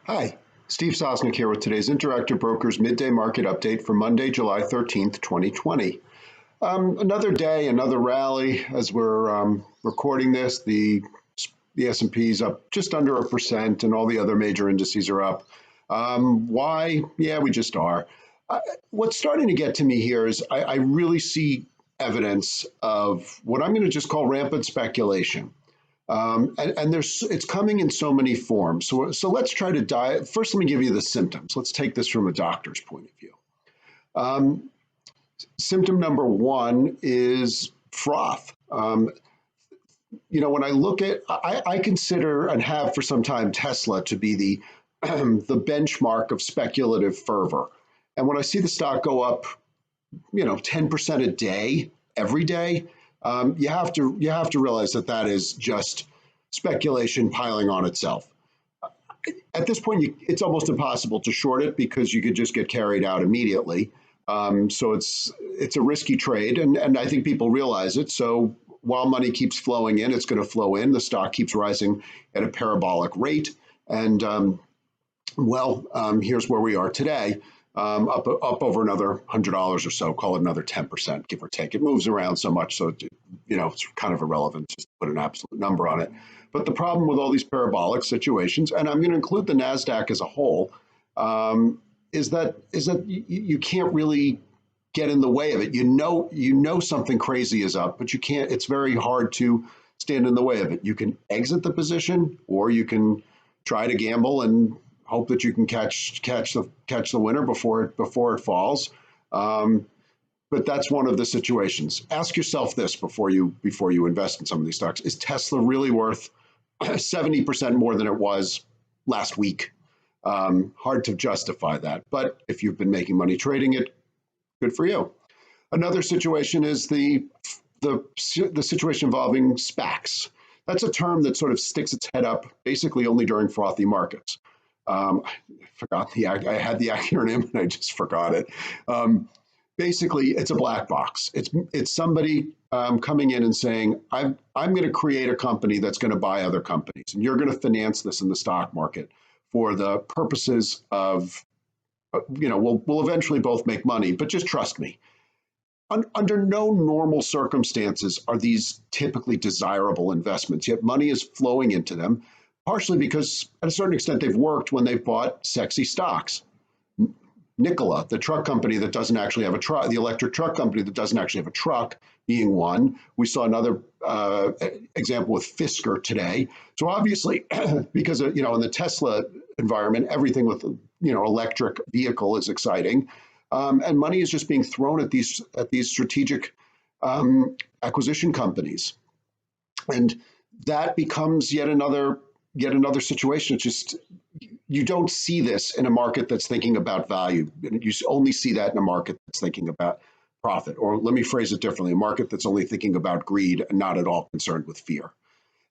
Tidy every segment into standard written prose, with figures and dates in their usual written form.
Hi, Steve Sosnick here with today's Interactive Brokers Midday Market Update for Monday, July 13th, 2020. Another day, another rally. As we're recording this, the S&P is up just under 1%, and all the other major indices are up. Why? Yeah, we just are. What's starting to get to me here is I really see evidence of what I'm going to just call rampant speculation. And it's coming in so many forms. So let's try to dive. First, let me give you the symptoms. Let's take this from a doctor's point of view. Symptom number one is froth. When I look at, I consider and have for some time Tesla to be the the benchmark of speculative fervor. And when I see the stock go up, 10% a day, every day, you have to realize that is just speculation piling on itself. At this point, it's almost impossible to short it because you could just get carried out immediately. So it's a risky trade, and I think people realize it. So while money keeps flowing in, it's going to flow in. The stock keeps rising at a parabolic rate, and here's where we are today. Up over another $100 or so, call it another 10%, give or take. It moves around so much, so it's kind of irrelevant just to put an absolute number on it. But the problem with all these parabolic situations, and I'm going to include the Nasdaq as a whole, is that you can't really get in the way of it. You know something crazy is up, but you can't. It's very hard to stand in the way of it. You can exit the position, or you can try to gamble and hope that you can catch the winner before it falls. But that's one of the situations. Ask yourself this before you invest in some of these stocks: is Tesla really worth 70% more than it was last week? Hard to justify that, but if you've been making money trading it, good for you. Another situation is the situation involving SPACs. That's a term that sort of sticks its head up basically only during frothy markets. I had the acronym and I just forgot it. Basically, it's a black box. It's somebody coming in and saying, I'm going to create a company that's going to buy other companies, and you're going to finance this in the stock market for the purposes of, we'll eventually both make money, but just trust me. Under no normal circumstances are these typically desirable investments, yet money is flowing into them, partially because at a certain extent they've worked when they've bought sexy stocks. Nikola, the truck company that doesn't actually have a truck, the electric truck company that doesn't actually have a truck, being one. We saw another example with Fisker today. So obviously, because in the Tesla environment, everything with electric vehicle is exciting, and money is just being thrown at these strategic acquisition companies, and that becomes yet another situation. It's just, you don't see this in a market that's thinking about value. You only see that in a market that's thinking about profit. Or let me phrase it differently: a market that's only thinking about greed and not at all concerned with fear.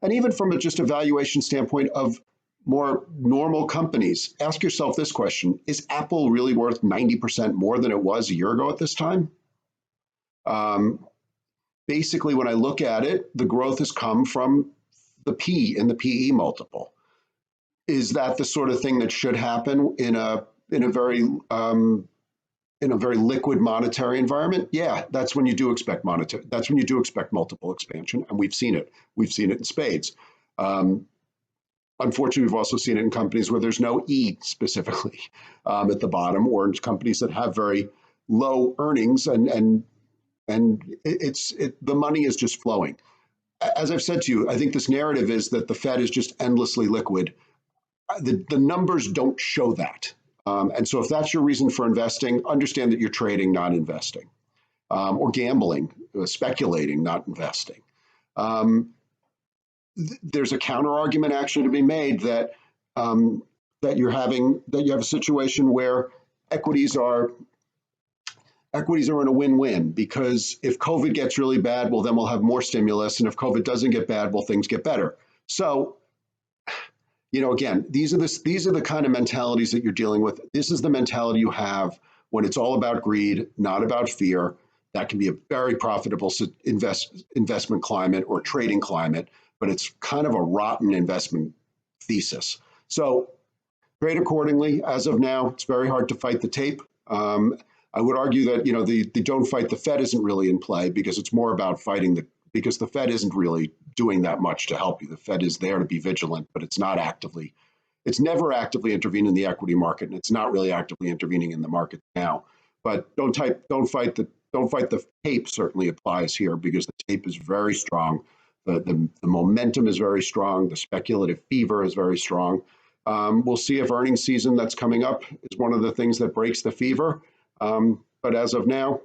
And even from just a valuation standpoint of more normal companies, ask yourself this question: is Apple really worth 90% more than it was a year ago at this time? Basically, when I look at it, the growth has come from the P in the PE multiple. Is that the sort of thing that should happen in a very liquid monetary environment? Yeah, that's when you do expect multiple expansion, and we've seen it. We've seen it in spades. Unfortunately, we've also seen it in companies where there's no E specifically at the bottom, or in companies that have very low earnings, and the money is just flowing. As I've said to you, I think this narrative is that the Fed is just endlessly liquid. The numbers don't show that. And so if that's your reason for investing, understand that you're trading, not investing, or gambling, speculating, not investing. There's a counter argument actually to be made that you have a situation where equities are in a win-win, because if COVID gets really bad, well, then we'll have more stimulus, and if COVID doesn't get bad, well, things get better. So, again, these are the kind of mentalities that you're dealing with. This is the mentality you have when it's all about greed, not about fear. That can be a very profitable investment climate or trading climate, but it's kind of a rotten investment thesis. So trade accordingly. As of now, it's very hard to fight the tape. I would argue that the don't fight the Fed isn't really in play because it's more about fighting because the Fed isn't really doing that much to help you. The Fed is there to be vigilant, but it's never actively intervening in the equity market, and it's not really actively intervening in the market now. But don't fight the tape certainly applies here because the tape is very strong. The momentum is very strong. The speculative fever is very strong. We'll see if earnings season that's coming up is one of the things that breaks the fever. But as of now,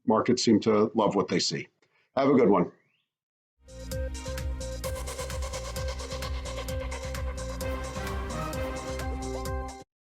markets seem to love what they see. Have a good one.